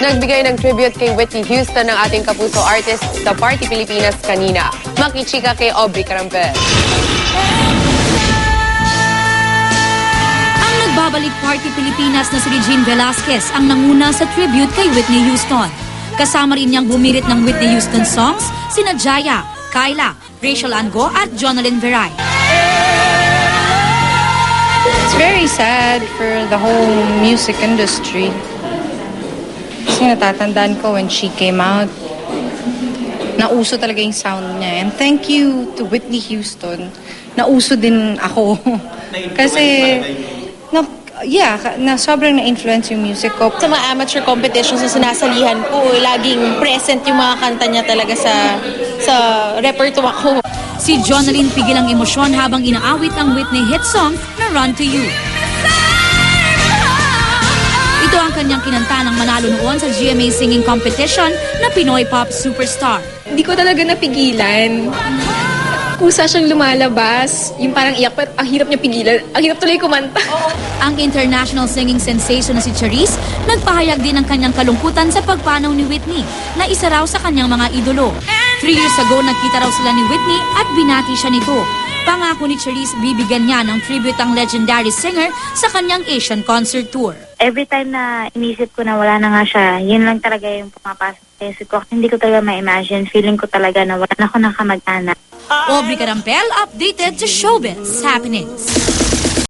Nagbigay ng tribute kay Whitney Houston ng ating kapuso artist sa Party Pilipinas kanina. Makichika kay Aubrey Carampel. Ang nagbabalik Party Pilipinas na si Regine Velasquez ang nanguna sa tribute kay Whitney Houston. Kasama rin niyang bumirit ng Whitney Houston songs sina Jaya, Kyla, Rachel Ango at Jonalyn Veray. It's very sad for the whole music industry. Kasi natatandaan ko when she came out, nauso talaga yung sound niya. And thank you to Whitney Houston. Nauso din ako. Kasi, sobrang na-influence yung music ko. Sa mga amateur competitions na sinasalihan ko, laging present yung mga kanta niya talaga sa repertoire ko. Si Jonalyn pigil ang emosyon habang inaawit ang Whitney hit song na Run to You. Ito ang kanyang kinanta ng manalo noon sa GMA Singing Competition na Pinoy Pop Superstar. Hindi ko talaga napigilan. Kusa siyang lumalabas, yung parang iyak, pero ang hirap niya pigilan. Ang hirap tuloy kumanta. Ang international singing sensation na si Charisse, nagpahayag din ng kanyang kalungkutan sa pagpanaw ni Whitney na isa raw sa kanyang mga idolo. 3 years ago, nagkita raw sila ni Whitney at binati siya nito. Pangako ni Charisse, bibigyan niya ng tribute ang legendary singer sa kanyang Asian concert tour. Every time na inisip ko na wala na nga siya, yun lang talaga yung pumapasok sa isip ko. Hindi ko talaga ma-imagine. Feeling ko talaga na wala na ako nakamag-anak. Aubrey Carampel, updated to Showbiz Happenings.